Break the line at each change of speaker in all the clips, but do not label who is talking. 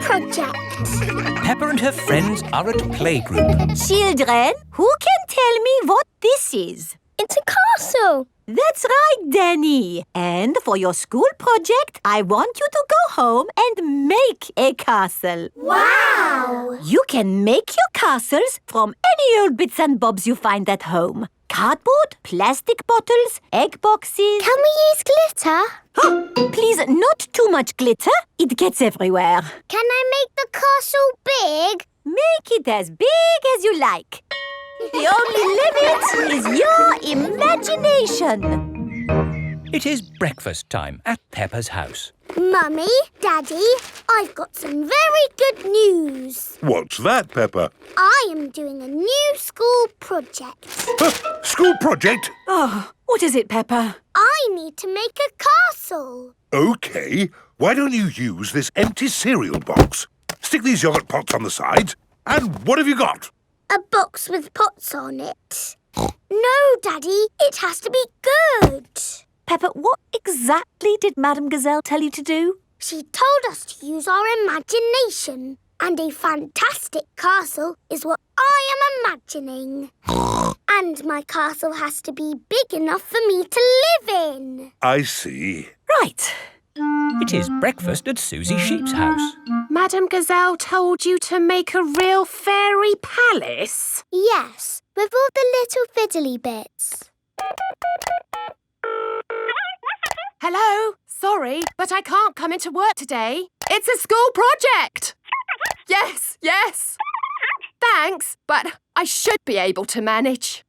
project.
Peppa and her friends are at playgroup.
Children, who can tell me what this is?
It's a castle.
That's right, Danny. And for your school project, I want you to go home and make a castle.
Wow!
You can make your castles from any old bits and bobs you find at home. Cardboard, plastic bottles, egg boxes.
Can we use glitter?
Oh, please, not too much glitter. It gets everywhere.
Can I make the castle big?
Make it as big as you like. The only limit is your imagination.
It is breakfast time at Peppa's house.
Mummy, Daddy, I've got some very good news.
What's that, Peppa?
I am doing a new school project.
School project?
Oh, what is it, Peppa?
I need to make a castle.
OK. Why don't you use this empty cereal box? Stick these yogurt pots on the sides. And what have you got?
A box with pots on it. No, Daddy, it has to be good.
Peppa, what exactly did Madame Gazelle tell you to do?
She told us to use our imagination. And a fantastic castle is what I am imagining. And my castle has to be big enough for me to live in.
I see.
Right.
It is breakfast at Susie Sheep's house.
Madame Gazelle told you to make a real fairy palace?
Yes, with all the little fiddly bits.
Hello? Sorry, but I can't come into work today. It's a school project. Yes. Thanks, but I should be able to manage.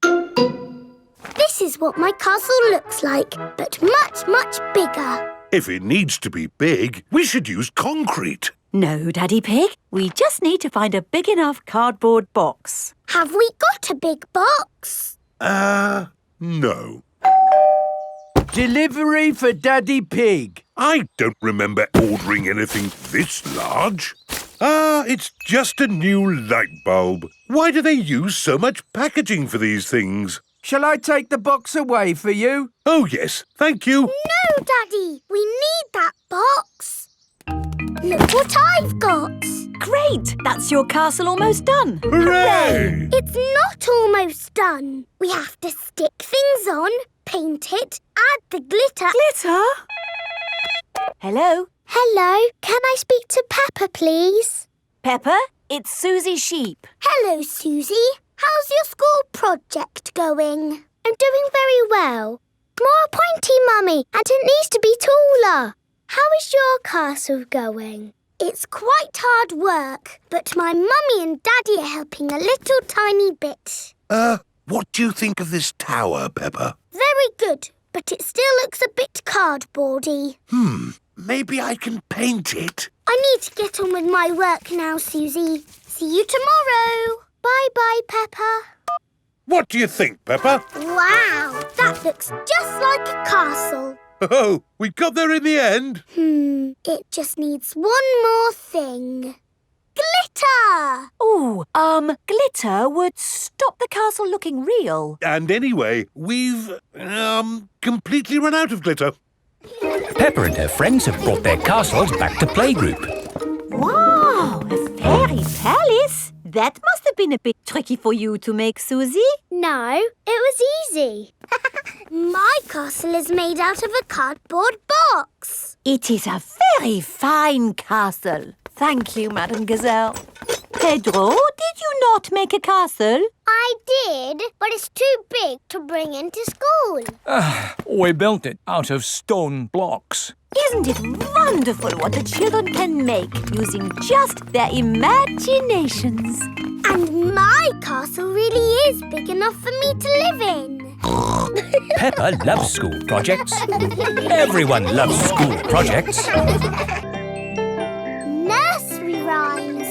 This is what my castle looks like, but much, much bigger.
If it needs to be big, we should use concrete.
No, Daddy Pig. We just need to find a big enough cardboard box.
Have we got a big box?
No.
Delivery for Daddy Pig.
I don't remember ordering anything this large. It's just a new light bulb. Why do they use so much packaging for these things?
Shall I take the box away for you?
Oh, yes, thank you.
No, Daddy, we need that box. Look what I've got.
Great! That's your castle almost done.
Hooray!
It's not almost done. We have to stick things on, paint it, add the glitter.
Glitter? Hello?
Hello, can I speak to Peppa, please?
Peppa, it's Susie Sheep.
Hello, Susie. How's your school project going? I'm doing very well. More pointy, Mummy, and it needs to be taller. How is your castle going? It's quite hard work, but my Mummy and Daddy are helping a little tiny bit.
What do you think of this tower, Peppa?
Very good, but it still looks a bit cardboardy.
Maybe I can paint it.
I need to get on with my work now, Susie. See you tomorrow. Bye-bye, Peppa.
What do you think, Peppa?
Wow, that looks just like a castle.
Oh, we got there in the end.
It just needs one more thing. Glitter!
Oh, glitter would stop the castle looking real.
And anyway, we've, completely run out of glitter.
Peppa and her friends have brought their castles back to playgroup.
Wow, a fairy palace? That must have been a bit tricky for you to make, Susie.
No, it was easy. My castle is made out of a cardboard box.
It is a very fine castle. Thank you, Madame Gazelle. Pedro, did you not make a castle?
I did, but it's too big to bring into school.
We built it out of stone blocks.
Isn't it wonderful what the children can make using just their imaginations?
And my castle really is big enough for me to live in.
Peppa loves school projects. Everyone loves school projects.
Nursery rhymes.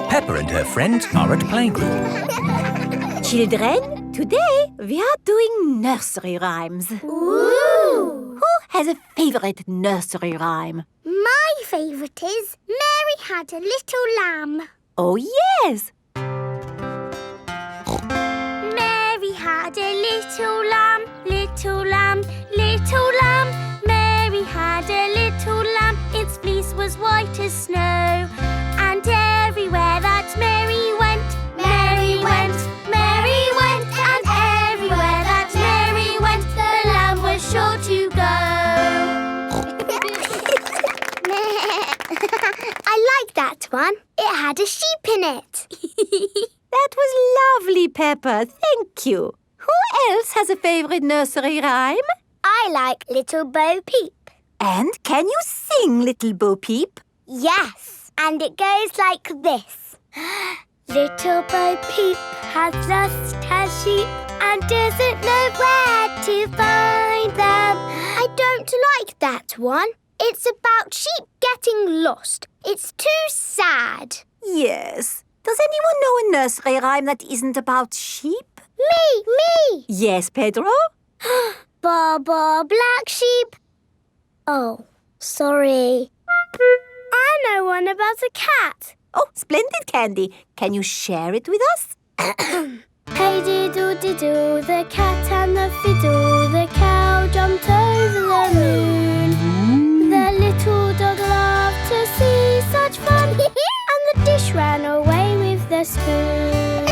Peppa and her friends are at playgroup.
Children, today we are doing nursery rhymes.
Ooh!
Who has a favourite nursery rhyme?
My favourite is Mary Had a Little Lamb.
Oh, yes!
Mary had a little lamb, little lamb, little lamb. Mary had a little lamb, its fleece was white as snow. one. It had a sheep in it.
That was lovely, Peppa. Thank you. Who else has a favourite nursery rhyme?
I like Little Bo Peep.
And can you sing, Little Bo Peep?
Yes, and it goes like this. Little Bo Peep has lost her sheep and doesn't know where to find them. I don't like that one. It's about sheep getting lost. It's too sad.
Yes. Does anyone know a nursery rhyme that isn't about sheep?
Me!
Yes, Pedro?
Ba ba black sheep. Oh, sorry. I know one about a cat.
Oh, splendid, Candy. Can you share it with us?
Hey diddle-diddle, the cat and the fiddle, the cow jumped over the moon. The little dog loved to see such fun, and the dish ran away with the spoon.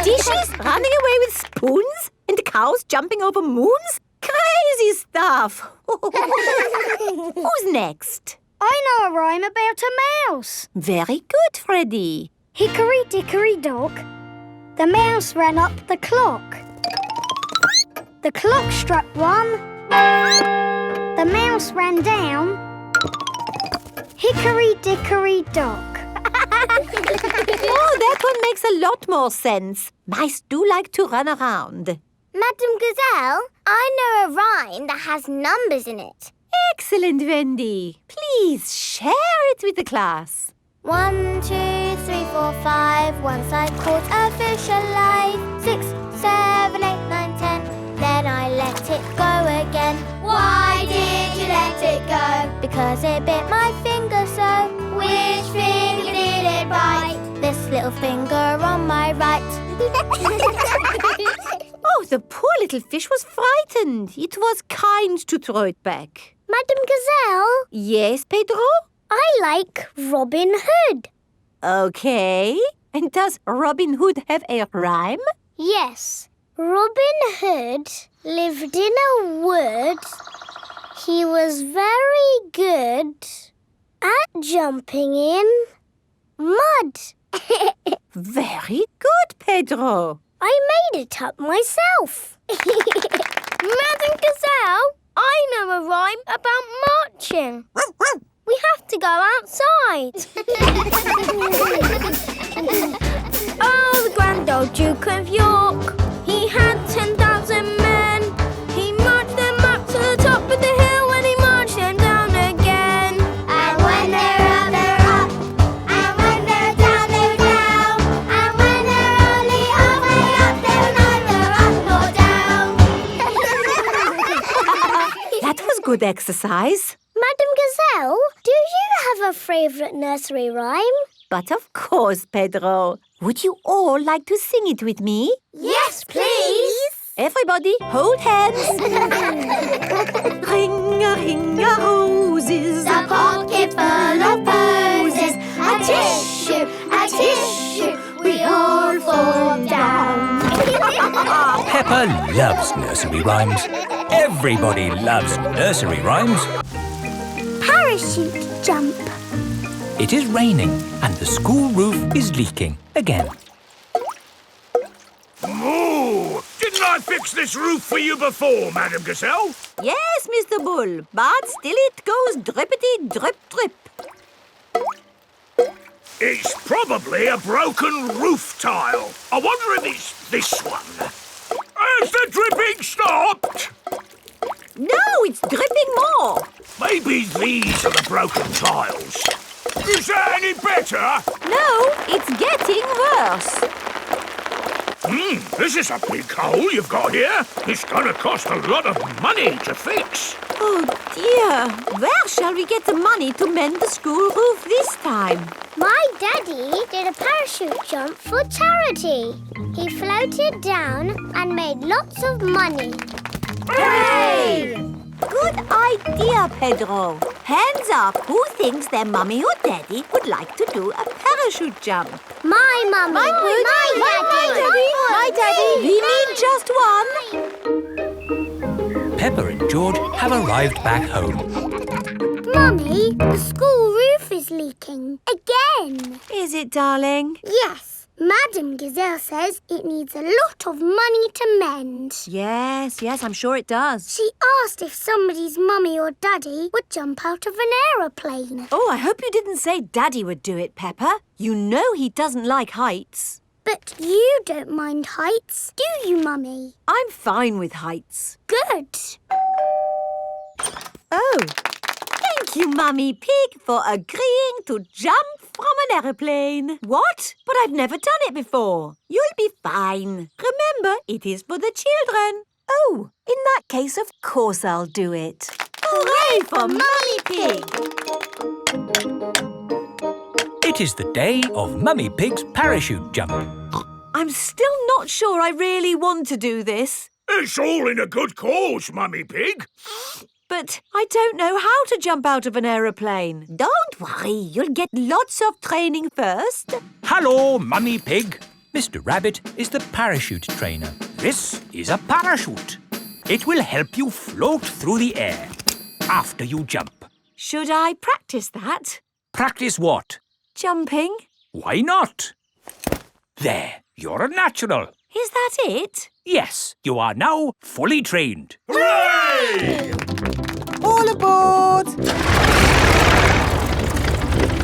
Dishes running away with spoons and cows jumping over moons? Crazy stuff. Who's next?
I know a rhyme about a mouse.
Very good, Freddy.
Hickory dickory dock, the mouse ran up the clock. The clock struck one, the mouse ran down. Hickory dickory dock.
Oh, that one makes a lot more sense. Mice do like to run around.
Madam Gazelle, I know a rhyme that has numbers in it.
Excellent, Wendy. Please share it with the class.
1, 2, 3, 4, 5. Once I caught a fish alive. 6, 7, 8, 9, 10. Then I let it go again. Why did you let it go? Because it bit my finger so. Which finger did it bite? This little finger on my right.
Oh, the poor little fish was frightened. It was kind to throw it back.
Madam Gazelle,
Yes, Pedro?
I like Robin Hood.
Okay. And does Robin Hood have a rhyme?
Yes, Robin Hood lived in a wood. He was very good at jumping in mud.
Very good, Pedro.
I made it up myself. Madam Gazelle, I know a rhyme about marching. We have to go outside. Oh, the grand old Duke of York, he had 10,000 men. He marched them up to the top of the hill and he marched them down again. And when they're up, they're up. And when they're down, they're down. And when they're only halfway up, they're neither up nor down.
That was good exercise.
Madam Gazelle, do you have a favourite nursery rhyme?
But of course, Pedro. Would you all like to sing it with me?
Yes, please.
Everybody, hold hands. Ring-a-ring-a-roses,
A pocket full of posies, a tissue, we all fall down.
Peppa loves nursery rhymes. Everybody loves nursery rhymes.
Parachute jump.
It is raining and the school roof is leaking again.
Moo! Didn't I fix this roof for you before, Madam Gazelle?
Yes, Mr. Bull, but still it goes drippity drip drip.
It's probably a broken roof tile. I wonder if it's this one. Has the dripping stopped?
No, it's dripping more.
Maybe these are the broken tiles. Is that any better?
No, it's getting worse.
This is a big hole you've got here. It's going to cost a lot of money to fix.
Oh dear, where shall we get the money to mend the school roof this time?
My daddy did a parachute jump for charity. He floated down and made lots of money.
Hooray! Good idea, Pedro. Hands up, who thinks their mummy or daddy would like to do a parachute jump?
My mummy.
My daddy. We need just one.
Peppa and George have arrived back home.
Mummy, the school roof is leaking in.
Is it, darling?
Yes, Madame Gazelle says it needs a lot of money to mend.
Yes, I'm sure it does.
She asked if somebody's mummy or daddy would jump out of an aeroplane.
Oh, I hope you didn't say Daddy would do it, Peppa. You know he doesn't like heights.
But you don't mind heights, do you, Mummy?
I'm fine with heights.
Good.
Oh, thank you, Mummy Pig, for agreeing to jump from an aeroplane. What? But I've never done it before. You'll be fine. Remember, it is for the children. Oh, in that case, of course I'll do it. Hooray for Mummy Pig!
It is the day of Mummy Pig's parachute jump.
I'm still not sure I really want to do this.
It's all in a good cause, Mummy Pig.
But I don't know how to jump out of an aeroplane. Don't worry, you'll get lots of training first.
Hello, Mummy Pig. Mr. Rabbit is the parachute trainer. This is a parachute. It will help you float through the air after you jump.
Should I practice that?
Practice what?
Jumping?
Why not? There, you're a natural.
Is that it?
Yes, you are now fully trained.
Hooray!
All aboard!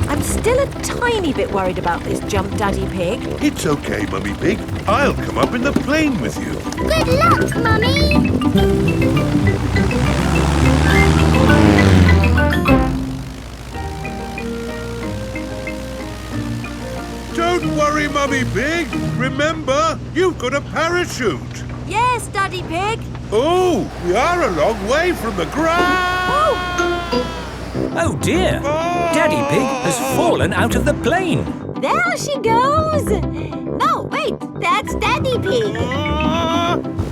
I'm still a tiny bit worried about this jump, Daddy Pig.
It's okay, Mummy Pig. I'll come up in the plane with you.
Good luck, Mummy!
Don't worry, Mummy Pig. Remember, you've got a parachute.
Yes, Daddy Pig.
Oh, we are a long way from the ground.
Oh dear, Daddy Pig has fallen out of the plane.
There she goes. No, wait, that's Daddy Pig.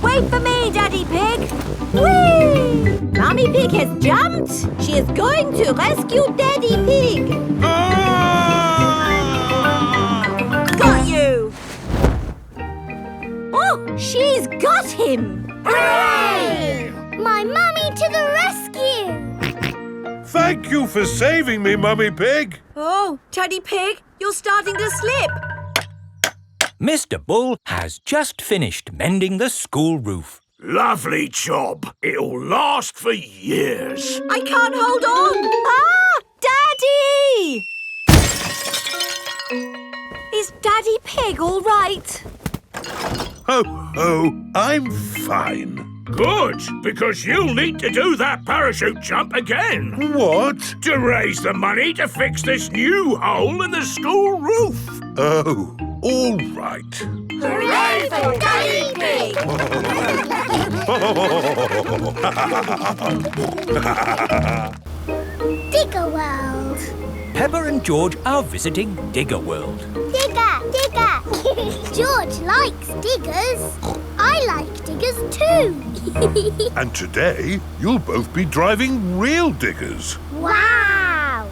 Wait for me, Daddy Pig. Whee! Mummy Pig has jumped. She is going to rescue Daddy Pig. Got you. Oh, she's got him.
Hooray! My mummy to the rescue!
Thank you for saving me, Mummy Pig.
Oh, Daddy Pig, you're starting to slip.
Mr. Bull has just finished mending the school roof.
Lovely job. It'll last for years.
I can't hold on. Ah, Daddy! Is Daddy Pig all right?
Ho, ho, I'm fine.
Good, because you'll need to do that parachute jump again.
What?
To raise the money to fix this new hole in the school roof.
Oh, all right.
Hooray for Daddy Pig!
Digger World.
Peppa and George are visiting Digger World.
Digger, digger. George likes diggers. I like diggers too.
And today, you'll both be driving real diggers.
Wow.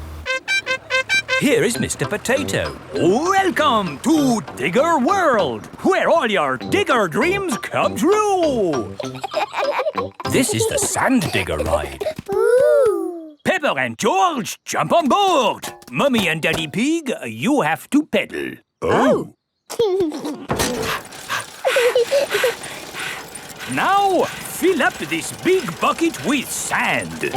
Here is Mr. Potato. Welcome to Digger World, where all your digger dreams come true. This is the Sand Digger ride.
Ooh.
Peppa and George, jump on board. Mummy and Daddy Pig, you have to pedal.
Oh.
Now, fill up this big bucket with sand.
This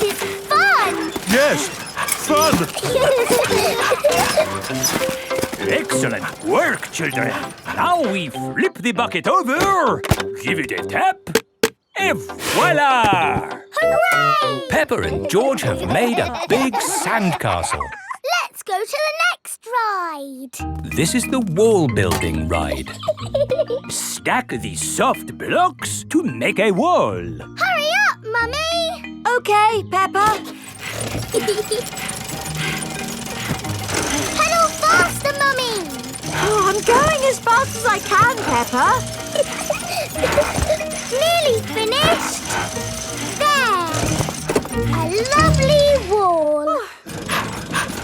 is fun.
Yes, fun.
Excellent work, children. Now we flip the bucket over, give it a tap, and voila!
Hooray!
Peppa and George have made a big sand castle.
Let's go to the next ride.
This is the wall building ride. Stack the soft blocks to make a wall.
Hurry up, Mummy.
Okay, Peppa.
Pedal faster, Mummy.
Oh, I'm going as fast as I can, Peppa.
Nearly finished. There. A lovely wall.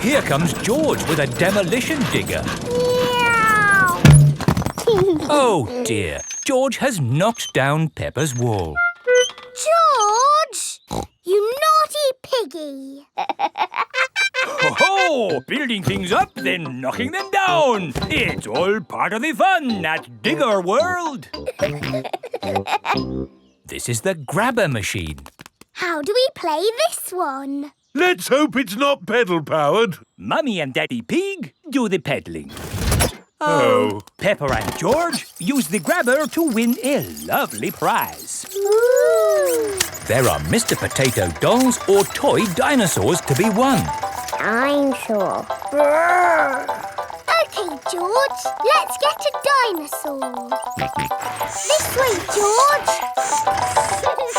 Here comes George with a demolition digger.
Meow.
Oh dear, George has knocked down Peppa's wall.
George, you naughty piggy.
Oh, building things up, then knocking them down. It's all part of the fun at Digger World. This is the grabber machine.
How do we play this one?
Let's hope it's not pedal-powered.
Mummy and Daddy Pig do the peddling.
Oh.
Peppa and George use the grabber to win a lovely prize.
Ooh.
There are Mr. Potato dolls or toy dinosaurs to be won.
Dinosaur. OK, George, let's get a dinosaur. This way, George.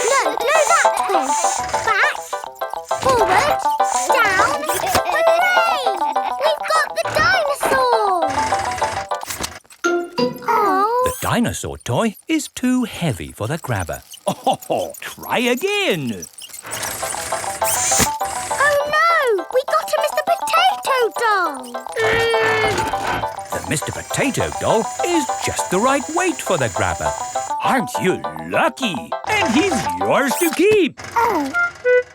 No, that way. Back, forward, down. Hooray! We've got the dinosaur. Oh.
The dinosaur toy is too heavy for the grabber. Oh, try again.
Oh no! We got a Mr. Potato doll!
The Mr. Potato doll is just the right weight for the grabber. Aren't you lucky? And he's yours to keep.
Oh.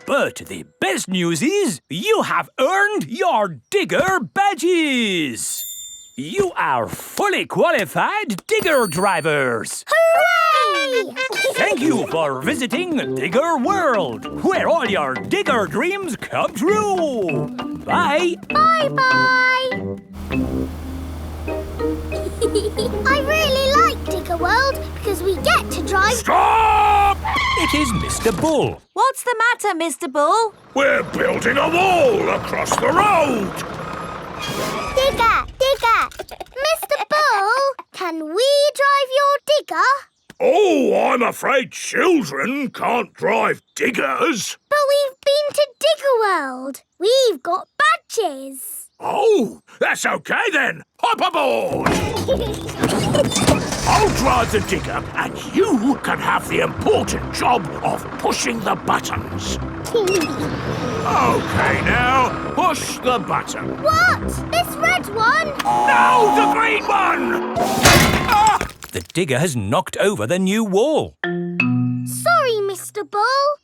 But the best news is you have earned your Digger badges. You are fully qualified Digger drivers.
Hooray!
Thank you for visiting Digger World, where all your Digger dreams come true. Bye.
Bye-bye! I really like Digger World because we get to drive...
Stop!
It is Mr. Bull.
What's the matter, Mr. Bull?
We're building a wall across the road.
Digger! Mr. Bull, can we drive your digger?
Oh, I'm afraid children can't drive diggers.
But we've been to Digger World. We've got badges.
Oh, that's okay then. Hop aboard. I'll drive the digger and you can have the important job of pushing the buttons. Okay, now, push the button.
What? This red one?
No, the green one! Ah!
The digger has knocked over the new wall.
Sorry, Mr. Bull.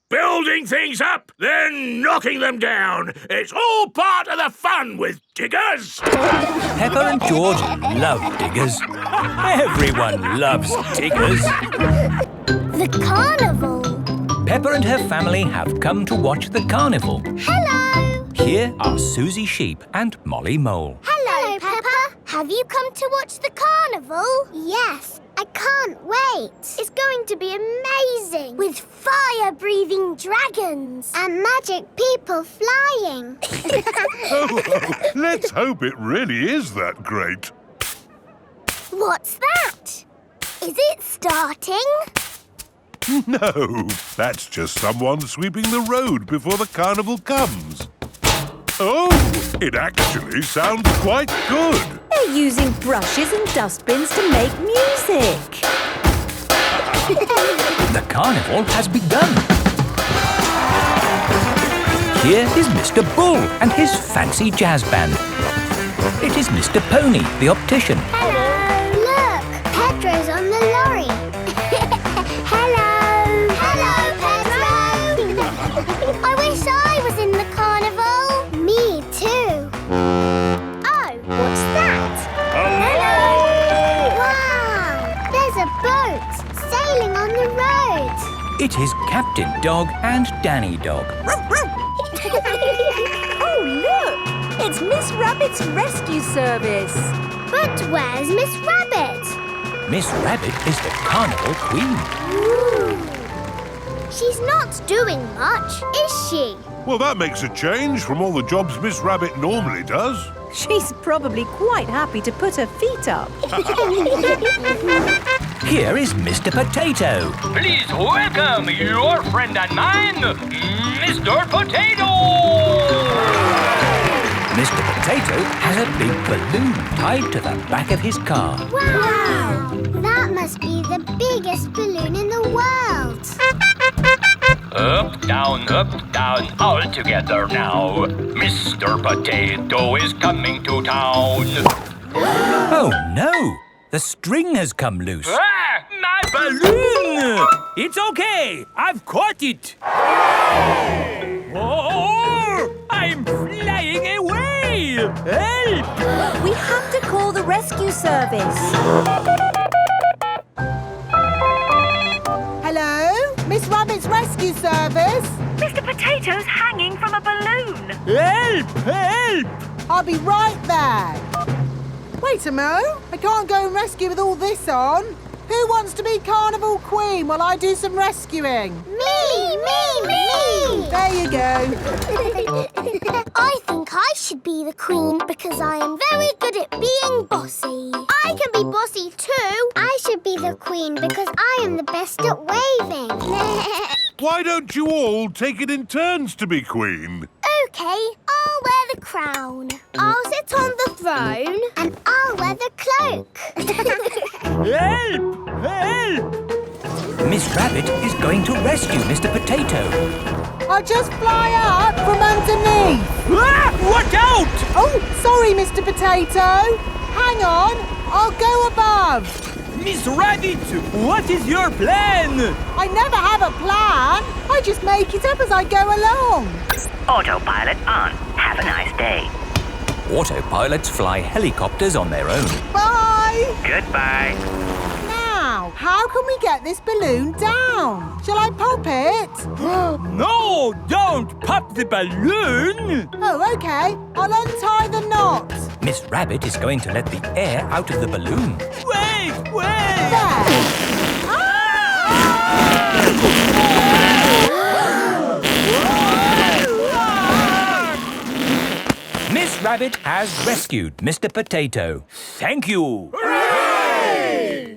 Building things up, then knocking them down. It's all part of the fun with diggers.
Peppa and George love diggers. Everyone loves diggers.
The carnival.
Peppa and her family have come to watch the carnival.
Hello.
Here are Susie Sheep and Molly Mole.
Hello, Peppa. Have you come to watch the carnival? Yes. I can't wait. It's going to be amazing. With fire-breathing dragons. And magic people flying.
Oh, let's hope it really is that great.
What's that? Is it starting?
No, that's just someone sweeping the road before the carnival comes. Oh, it actually sounds quite good.
They're using brushes and dustbins to make music.
The carnival has begun. Here is Mr. Bull and his fancy jazz band. It is Mr. Pony, the optician.
Hello. Look, Pedro's on the lorry. Hello. Hello, Pedro. I wish I was in the carnival. Me too. Oh, what's that?
Hello!
Wow, there's a boat sailing on the road.
It is Captain Dog and Danny Dog.
Oh, look! It's Miss Rabbit's rescue service.
But where's Miss Rabbit?
Miss Rabbit is the carnival queen.
Ooh. She's not doing much, is she?
Well, that makes a change from all the jobs Miss Rabbit normally does.
She's probably quite happy to put her feet up.
Here is Mr. Potato.
Please welcome your friend and mine, Mr. Potato!
Mr. Potato has a big balloon tied to the back of his car.
Wow! That must be the biggest balloon in the world.
Up, down, all together now. Mr. Potato is coming to town.
Oh no! The string has come loose.
Ah, my
Balloon! It's okay! I've caught it! Oh,
have to call the rescue service.
Hello? Miss Rabbit's rescue service?
Mr. Potato's hanging from a balloon.
Help! Help!
I'll be right there. Wait a mo. I can't go and rescue with all this on. Who wants to be Carnival Queen while I do some rescuing?
Me!
There you go.
I think I should be the queen because I am very good at being bossy. I can be bossy too. I should be the queen because I am the best at waving.
Why don't you all take it in turns to be queen?
OK, I'll wear the crown. I'll sit on the throne and I'll wear the cloak.
Help! Help!
Miss Rabbit is going to rescue Mr. Potato.
I'll just fly up from underneath.
Ah! Watch out!
Oh, sorry, Mr. Potato. Hang on. I'll go above.
Miss Rabbit, what is your plan?
I never have a plan. I just make it up as I go along.
Autopilot on. Have a nice day.
Autopilots fly helicopters on their own.
Bye.
Goodbye.
Now, how can we get this balloon down? Shall I pop it?
No, don't pop the balloon!
Oh, OK. I'll untie the knot.
Miss Rabbit is going to let the air out of the balloon.
Wait!
There.
Miss Rabbit has rescued Mr. Potato. Thank you.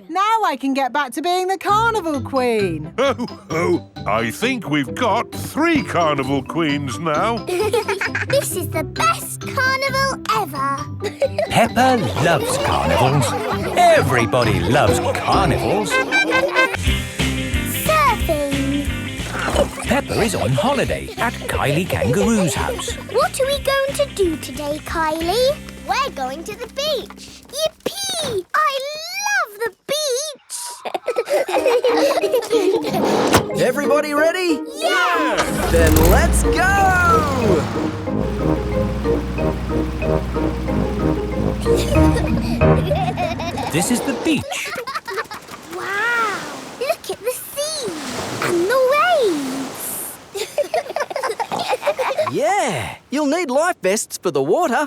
Now I can get back to being the Carnival Queen.
Oh, I think we've got 3 Carnival Queens now.
This is the best carnival ever.
Peppa loves carnivals. Everybody loves carnivals.
Surfing.
Peppa is on holiday at Kylie Kangaroo's house.
What are we going to do today, Kylie? We're going to the beach. Yippee! I love the beach.
Everybody ready?
Yeah!
Then let's go!
This is the beach.
Wow! Look at the sea and the waves.
Yeah, you'll need life vests for the water.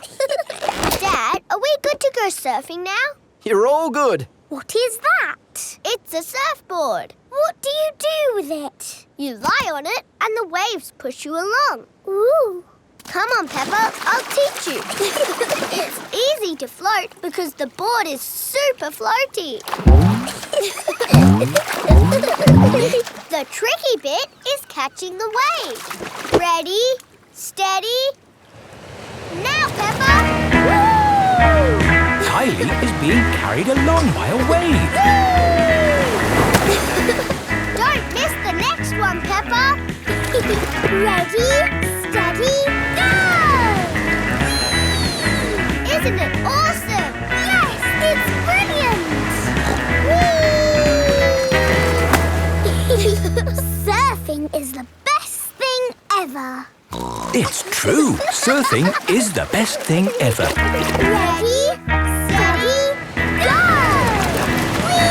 Dad, are we good to go surfing now?
You're all good.
What is that? It's a surfboard. What do you do with it? You lie on it and the waves push you along. Ooh. Come on, Peppa, I'll teach you. It's easy to float because the board is super floaty. The tricky bit is catching the wave. Ready, steady, now, Peppa! Woo!
Kylie is being carried along by a wave.
Don't miss the next one, Peppa. Ready, steady, go! Isn't it awesome? Yes, it's brilliant! Surfing is the best thing ever.
It's true. Surfing is the best thing ever.
Ready, steady, go! Whee!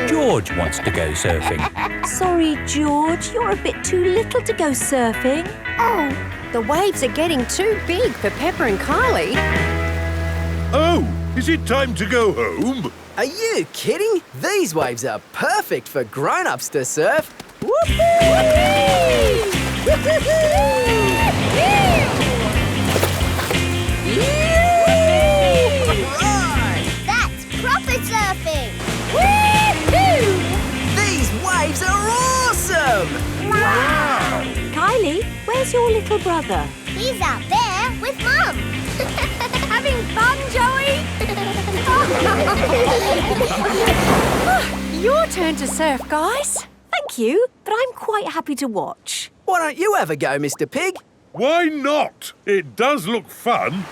George wants to go surfing.
Sorry, George, you're a bit too little to go surfing.
Oh, the waves are getting too big for Peppa and Kylie.
Oh, is it time to go home?
Are you kidding? These waves are perfect for grown-ups to surf.
That's proper surfing!
These waves are awesome!
Wow!
Kylie, where's your little brother?
He's out there with Mum.
Having fun, Joey? Your turn to surf, guys.
Thank you, but I'm quite happy to watch.
Why don't you have a go, Mr. Pig?
Why not? It does look fun.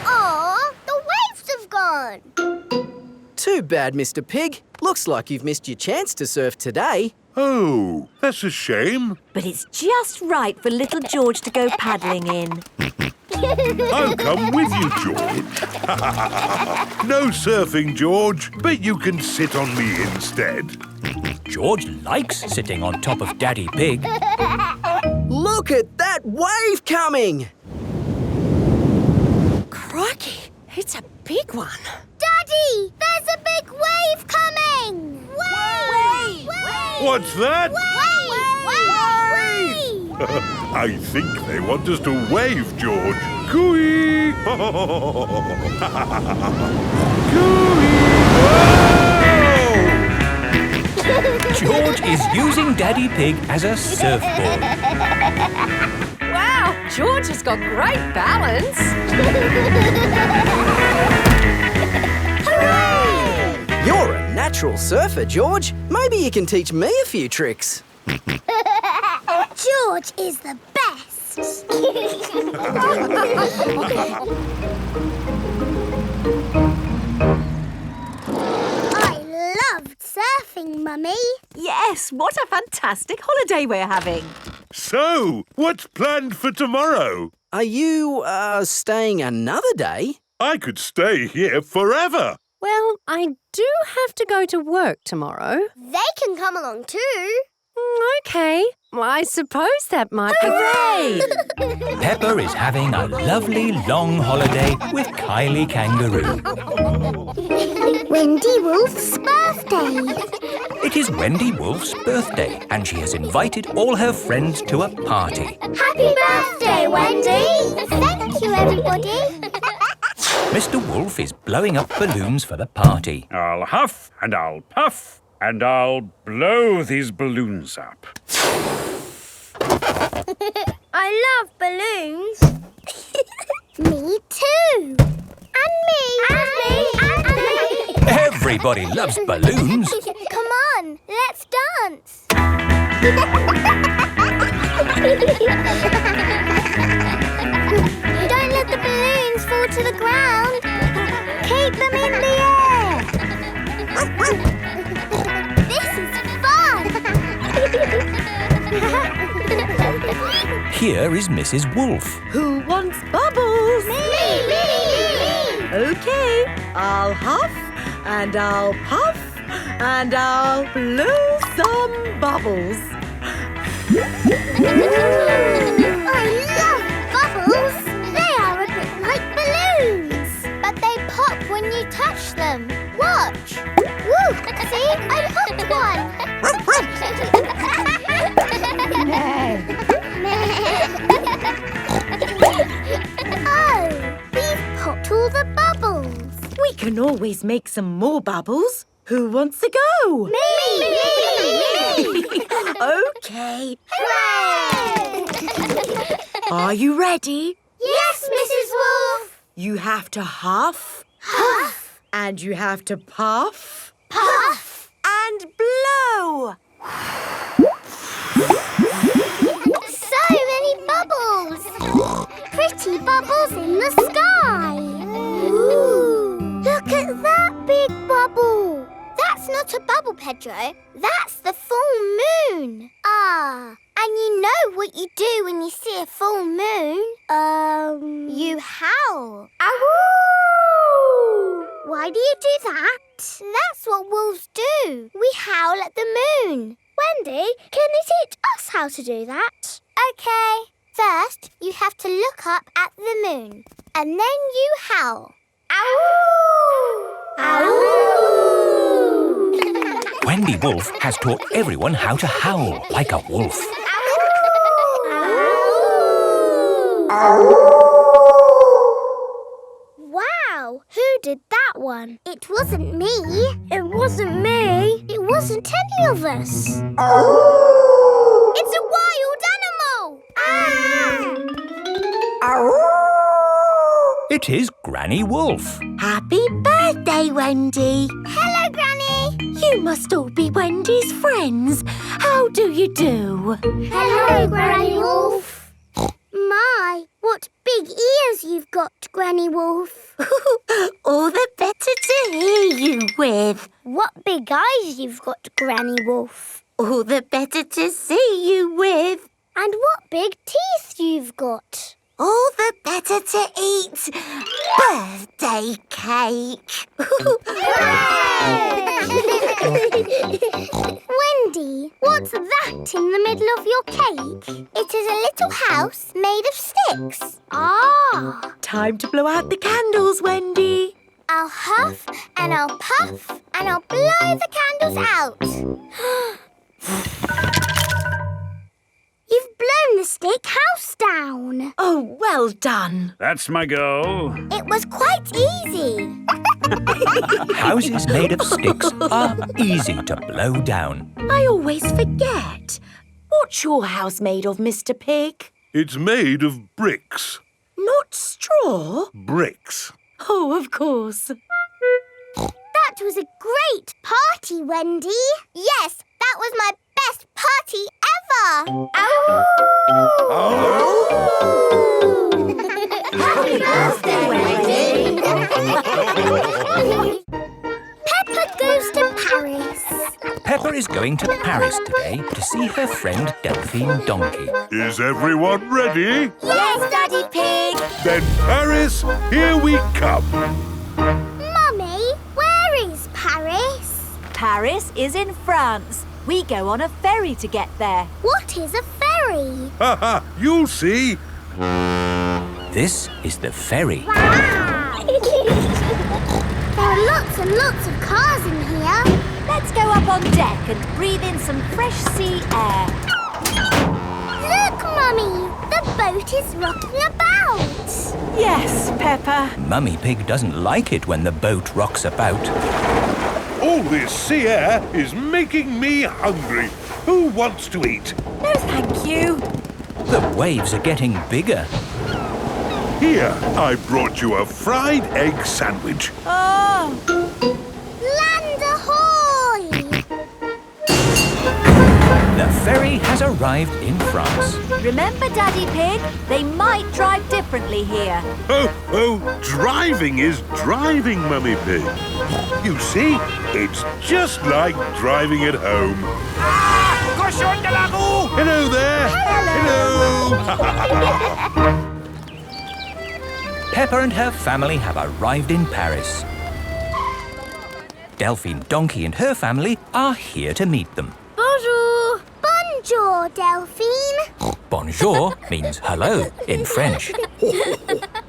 Aw, the waves have gone.
Too bad, Mr. Pig. Looks like you've missed your chance to surf today.
Oh, that's a shame.
But it's just right for little George to go paddling in.
I'll come with you, George. No surfing, George, but you can sit on me instead.
George likes sitting on top of Daddy Pig.
Look at that wave coming!
Crikey, it's a big one.
Daddy, there's a big wave coming! Wave!
What's that?
Wave!
I think they want us to wave, George. Cooey! Cooey!
George is using Daddy Pig as a surfboard.
Wow, George has got great balance.
Hooray!
You're a natural surfer, George. Maybe you can teach me a few tricks.
George is the best. I loved surfing, Mummy.
Yes, what a fantastic holiday we're having.
So, what's planned for tomorrow?
Are you, staying another day?
I could stay here forever.
Well, I do have to go to work tomorrow.
They can come along too.
OK. Well, I suppose that might be...
Hooray!
Peppa is having a lovely long holiday with Kylie Kangaroo.
Wendy Wolf's birthday.
It is Wendy Wolf's birthday and she has invited all her friends to a party.
Happy birthday, Wendy. Thank you, everybody.
Mr. Wolf is blowing up balloons for the party.
I'll huff and I'll puff and I'll blow these balloons up.
I love balloons. Me too. And me. And me. And me.
Everybody loves balloons.
Come on, let's dance. Don't let the balloons fall to the ground. Keep them in the air. This is fun.
Here is Mrs. Wolf.
Who wants bubbles?
Me.
OK, I'll huff and I'll puff and I'll blow some bubbles.
I love bubbles. They are a bit like balloons, but they pop when you touch them. Watch. Woo! See, I popped one. Oh, we've popped all the bubbles.
We can always make some more bubbles. Who wants to go?
Me!
OK.
Hooray!
Are you ready?
Yes, Mrs. Wolf.
You have to huff.
Huff.
And you have to puff.
Puff.
And blow.
So many bubbles. Pretty bubbles in the sky. Ooh. Look at that big bubble. That's not a bubble, Pedro. That's the full moon. Ah, and you know what you do when you see a full moon? You howl. Ow! Why do you do that? That's what wolves do. We howl at the moon. Wendy, can you teach us how to do that? Okay. First, you have to look up at the moon. And then you howl. Ow! Ow!
Wendy Wolf has taught everyone how to howl like a wolf.
Wow, who did that one? It wasn't me. It wasn't me. It wasn't any of us. It's a wild animal.
It is Granny Wolf.
Happy birthday, Wendy.
Hello, Granny.
You must all be Wendy's friends. How do you do?
Hello, Granny Wolf. My, what big ears you've got, Granny Wolf.
All the better to hear you with.
What big eyes you've got, Granny Wolf.
All the better to see you with.
And what big teeth you've got.
All the better to eat birthday cake.
Wendy, what's that in the middle of your cake? It is a little house made of sticks. Ah!
Time to blow out the candles, Wendy.
I'll huff and I'll puff and I'll blow the candles out. You've blown the stick house down.
Oh, well done.
That's my go.
It was quite easy.
Houses made of sticks are easy to blow down.
I always forget. What's your house made of, Mr. Pig?
It's made of bricks.
Not straw?
Bricks.
Oh, of course.
That was a great party, Wendy. Yes, that was my best party ever.
Happy birthday, Wendy.
Peppa goes to Paris.
Peppa is going to Paris today to see her friend Delphine Donkey.
Is everyone ready?
Yes, Daddy Pig.
Then Paris, here we come.
Mummy, where is Paris?
Paris is in France. We go on a ferry to get there.
What is a ferry?
Ha ha, you'll see.
This is the ferry.
Wow! There are lots and lots of cars in here.
Let's go up on deck and breathe in some fresh sea air.
Look, Mummy! The boat is rocking about.
Yes, Peppa.
Mummy Pig doesn't like it when the boat rocks about.
All this sea air is making me hungry. Who wants to eat?
No, thank you.
The waves are getting bigger.
Here, I brought you a fried egg sandwich.
Oh!
Land ahoy!
The ferry has arrived in France.
Remember, Daddy Pig? They might drive differently here.
Oh, driving is driving, Mummy Pig. You see, it's just like driving at home.
Cochon de la roue!
Hello there. Hello.
Peppa and her family have arrived in Paris. Delphine Donkey and her family are here to meet them.
Bonjour! Bonjour, Delphine.
Bonjour means hello in French.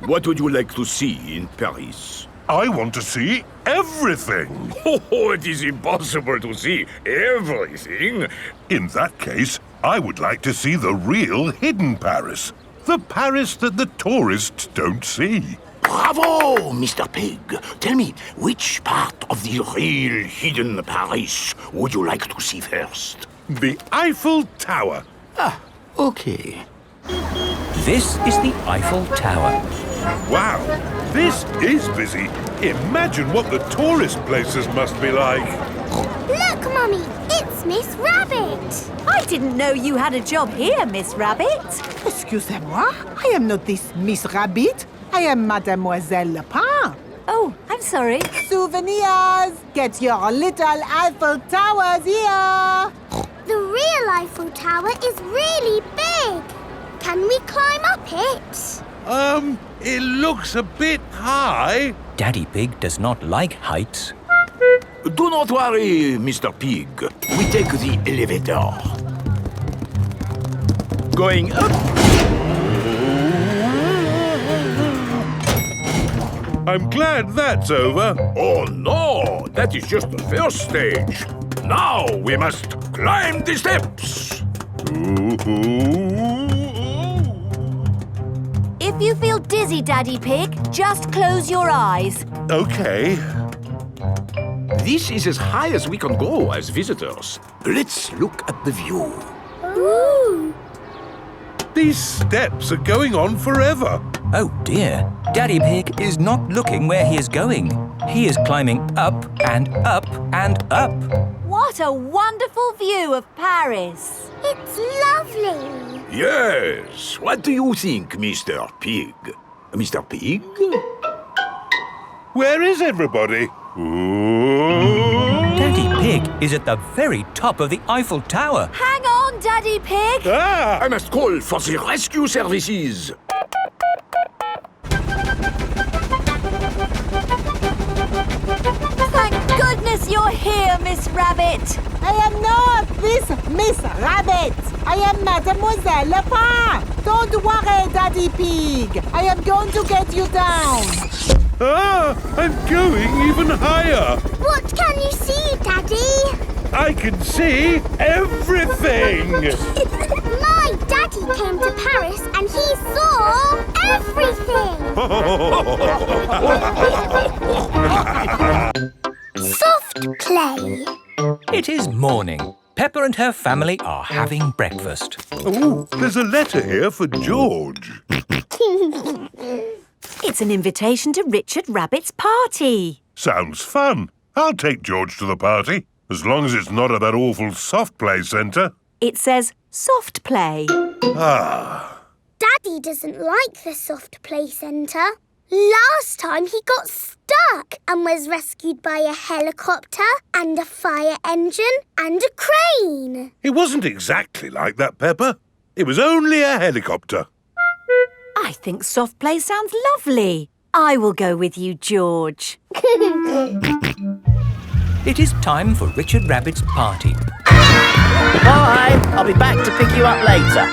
What would you like to see in Paris?
I want to see everything.
Oh, it is impossible to see everything.
In that case, I would like to see the real hidden Paris. The Paris that the tourists don't see.
Bravo, Mr. Pig. Tell me, which part of the real hidden Paris would you like to see first?
The Eiffel Tower.
Ah, okay.
This is the Eiffel Tower.
Wow, this is busy. Imagine what the tourist places must be like.
Look, Mummy, it's Miss Rabbit.
I didn't know you had a job here, Miss Rabbit.
Excusez-moi, I am not this Miss Rabbit. I am Mademoiselle Lapin.
Oh, I'm sorry.
Souvenirs! Get your little Eiffel Towers here!
The real Eiffel Tower is really big. Can we climb up it?
It looks a bit high.
Daddy Pig does not like heights.
Do not worry, Mr. Pig. We take the elevator. Going up.
I'm glad that's over.
Oh no, that is just the first stage. Now we must climb the steps.
If you feel dizzy, Daddy Pig, just close your eyes.
Okay.
This is as high as we can go as visitors. Let's look at the view.
Ooh.
These steps are going on forever.
Oh dear, Daddy Pig is not looking where he is going. He is climbing up and up and up.
What a wonderful view of Paris.
It's lovely.
Yes. What do you think, Mr. Pig? Mr. Pig?
Where is everybody? Ooh.
Daddy Pig Pig is at the very top of the Eiffel Tower.
Hang on, Daddy Pig.
I must call for the rescue services.
Thank goodness you're here, Miss Rabbit.
I am not this Miss Rabbit. I am Mademoiselle Lapin. Don't worry, Daddy Pig. I am going to get you down.
Ah, I'm going even higher.
What can you see, Daddy?
I can see everything.
My daddy came to Paris and he saw everything. Soft play.
It is morning. Peppa and her family are having breakfast.
Oh, there's a letter here for George.
It's an invitation to Richard Rabbit's party.
Sounds fun. I'll take George to the party, as long as it's not at that awful soft play centre.
It says soft play.
Ah.
Daddy doesn't like the soft play centre. Last time he got stuck and was rescued by a helicopter and a fire engine and a crane.
It wasn't exactly like that, Peppa. It was only a helicopter.
I think soft play sounds lovely. I will go with you, George.
It is time for Richard Rabbit's party.
Bye! I'll be back to pick you up later.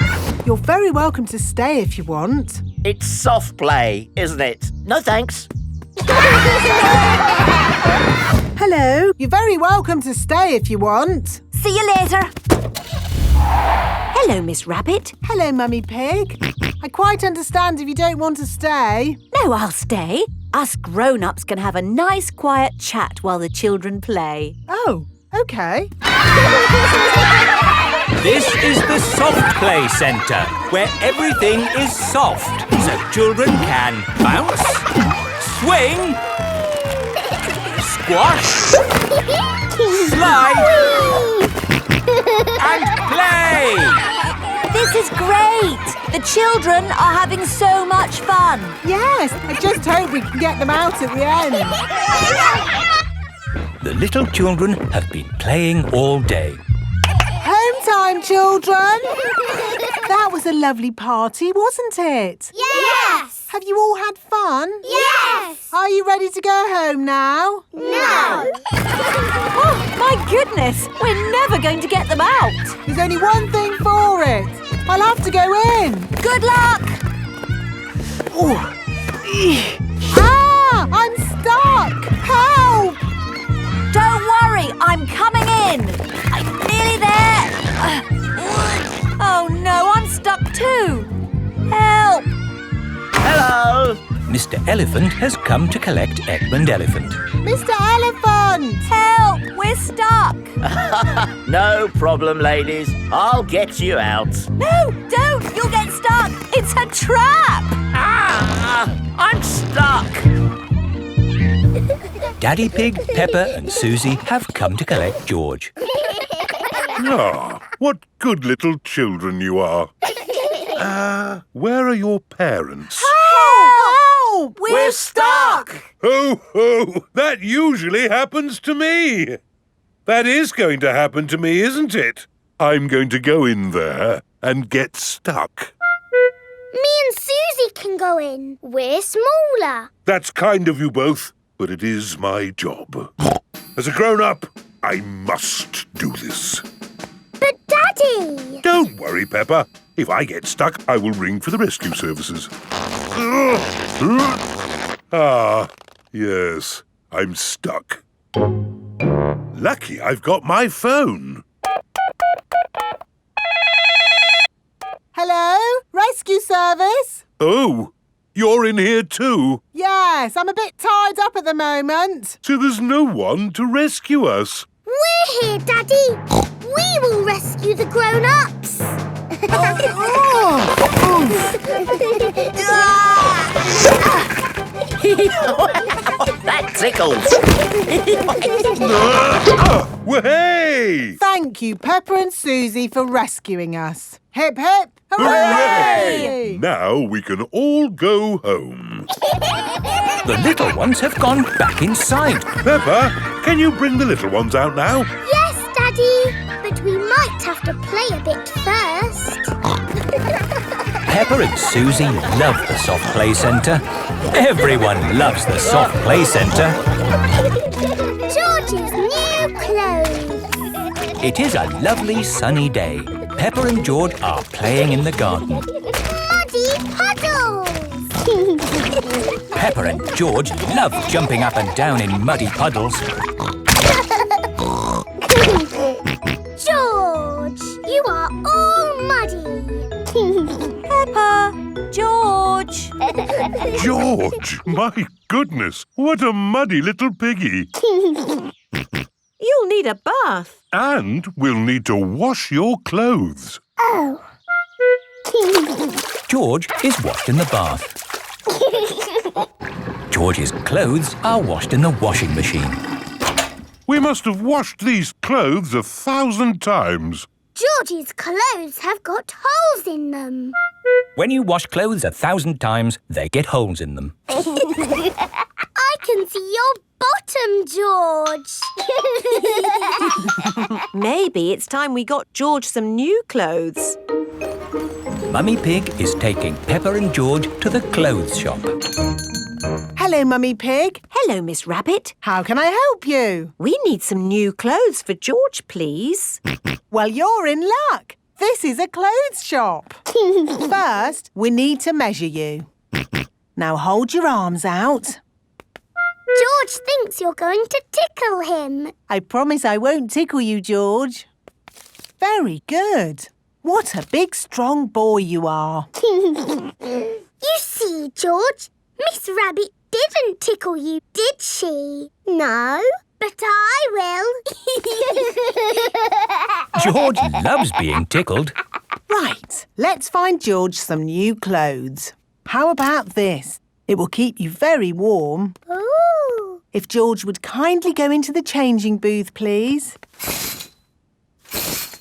You're very welcome to stay if you want.
It's soft play, isn't it? No thanks.
Hello. You're very welcome to stay if you want.
See you later. Hello, Miss Rabbit.
Hello, Mummy Pig. I quite understand if you don't want to stay.
No, I'll stay. Us grown-ups can have a nice quiet chat while the children play.
Oh, OK.
This is the soft play centre, where everything is soft, so children can bounce, swing, squash, slide, and play.
This is great. The children are having so much fun.
Yes, I just hope we can get them out at the end.
The little children have been playing all day.
Home time, children. That was a lovely party, wasn't it?
Yes!
Have you all had fun?
Yes!
Are you ready to go home now?
No!
Oh, my goodness. We're never going to get them out.
There's only one thing for it. I'll have to go in.
Good luck.
Ah! I'm stuck! Help!
Don't worry, I'm coming in. I'm nearly there. Oh no, I'm stuck too. Help!
Hello!
Mr. Elephant has come to collect Edmund Elephant.
Mr. Elephant!
Help! We're stuck.
No problem, ladies. I'll get you out.
No, don't! You'll get stuck. It's a trap.
Ah! I'm stuck.
Daddy Pig, Peppa and Susie have come to collect George.
Ah, what good little children you are. Where are your parents?
Help!
We're stuck.
Ho, ho! That usually happens to me. That is going to happen to me, isn't it? I'm going to go in there and get stuck.
Me and Susie can go in. We're smaller.
That's kind of you both, but it is my job. As a grown-up, I must do this.
But Daddy!
Don't worry, Peppa. If I get stuck, I will ring for the rescue services. Ah, yes, I'm stuck. Lucky I've got my phone.
Hello? Rescue service?
Oh, you're in here too?
Yes, I'm a bit tied up at the moment.
So there's no one to rescue us.
We're here, Daddy. We will rescue the grown-ups.
That tickles.
Hey!
Thank you, Peppa and Susie, for rescuing us. Hip, hip,
Hooray! Now we can all go home.
The little ones have gone back inside.
Peppa, can you bring the little ones out now?
Yes, Daddy, but we might have to play a bit first.
Peppa and Susie love the soft play centre. Everyone loves the soft play centre.
George's new clothes.
It is a lovely sunny day. Peppa and George are playing in the garden.
Muddy puddles.
Peppa and George love jumping up and down in muddy puddles.
George, you are all muddy.
Peppa, George.
George, my goodness, what a muddy little piggy.
You'll need a bath.
And we'll need to wash your clothes.
Oh.
George is washed in the bath. George's clothes are washed in the washing machine.
We must have washed these clothes 1,000 times.
George's clothes have got holes in them.
When you wash clothes 1,000 times, they get holes in them.
I can see your bottom, George.
Maybe it's time we got George some new clothes.
Mummy Pig is taking Peppa and George to the clothes shop.
Hello, Mummy Pig.
Hello, Miss Rabbit.
How can I help you?
We need some new clothes for George, please.
Well, you're in luck. This is a clothes shop. First, we need to measure you. Now hold your arms out.
George thinks you're going to tickle him.
I promise I won't tickle you, George. Very good. What a big, strong boy you are.
You see, George, Miss Rabbit didn't tickle you, did she? No, but I will.
George loves being tickled.
Right, let's find George some new clothes. How about this? It will keep you very warm.
Ooh.
If George would kindly go into the changing booth, please.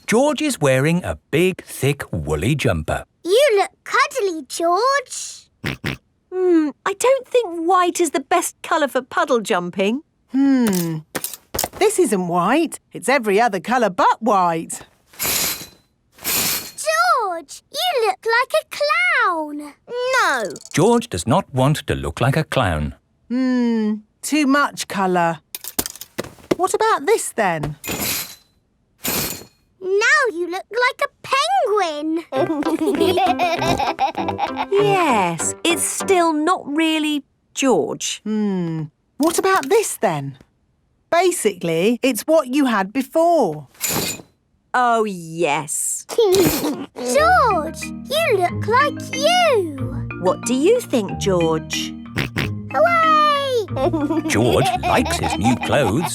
George is wearing a big, thick, woolly jumper.
You look cuddly, George.
I don't think white is the best colour for puddle jumping.
This isn't white. It's every other colour but white.
George, you look like a clown. No.
George does not want to look like a clown.
Too much colour. What about this then?
Now you look like a penguin.
Yes, it's still not really George.
What about this then? Basically, it's what you had before.
Oh, yes.
George, you look like you.
What do you think, George?
Hooray!
George likes his new clothes.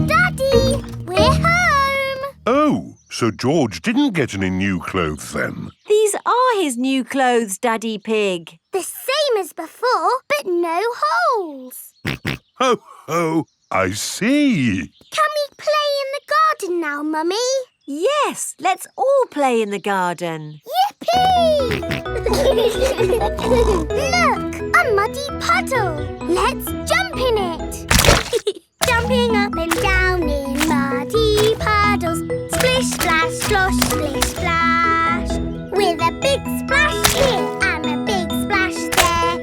Daddy, we're home.
Oh, so George didn't get any new clothes then?
These are his new clothes, Daddy Pig.
The same as before, but no holes.
Ho, ho, I see.
Can we play in the garden now, Mummy?
Yes, let's all play in the garden.
Yippee! Look, a muddy puddle. Let's jump in it. Jumping up and down in muddy puddles. Splish, splash, slosh, splish, splash. With a big splash here and a big splash there.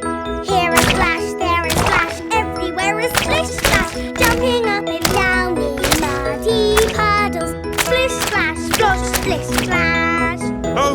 Here a splash, there a splash, everywhere a splish, splash. Jumping up and down in muddy puddles. Splish, splash, slosh, splish, splash.
Oh.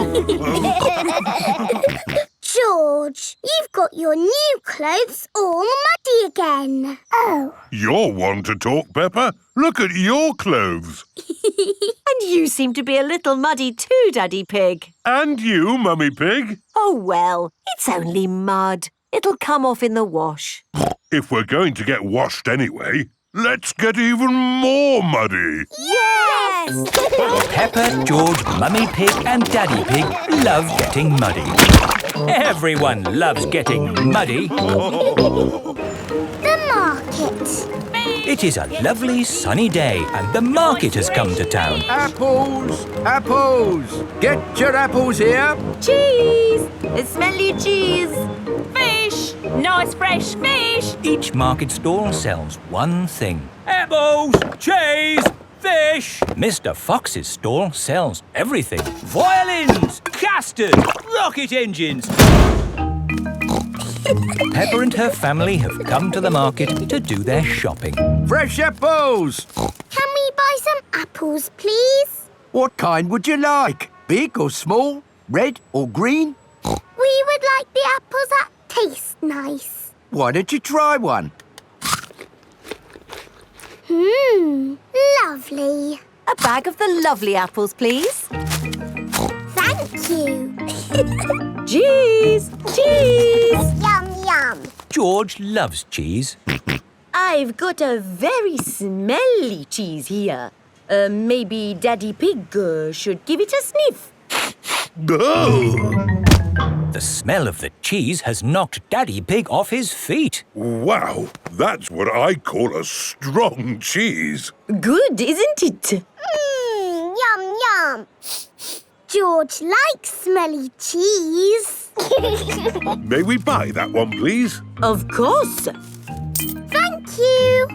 George, you've got your new clothes all muddy again. Oh.
You're one to talk, Peppa. Look at your clothes.
And you seem to be a little muddy too, Daddy Pig.
And you, Mummy Pig.
Oh, well, it's only mud. It'll come off in the wash.
If we're going to get washed anyway, let's get even more muddy.
Yes!
Peppa, George, Mummy Pig and Daddy Pig love getting muddy. Everyone loves getting muddy.
The market.
It is a lovely sunny day and the market has come to town.
Apples! Apples! Get your apples here!
Cheese! A smelly cheese!
Fish!
nice fresh fish.
Each market stall sells one thing. Apples, cheese, fish. Mr. Fox's stall sells everything. Violins, custard, rocket engines. Peppa and her family have come to the market to do their shopping.
Fresh apples!
Can we buy some apples, please?
What kind would you like? Big or small? Red or green?
We would like the apples that taste nice.
Why don't you try one?
Lovely.
A bag of the lovely apples, please.
Thank you.
Cheese! Cheese!
Yum, yum.
George loves cheese.
I've got a very smelly cheese here. Maybe Daddy Pig should give it a sniff.
The smell of the cheese has knocked Daddy Pig off his feet.
Wow, that's what I call a strong cheese.
Good, isn't it?
Yum, yum. George likes smelly cheese.
May we buy that one, please?
Of course.
Thank you.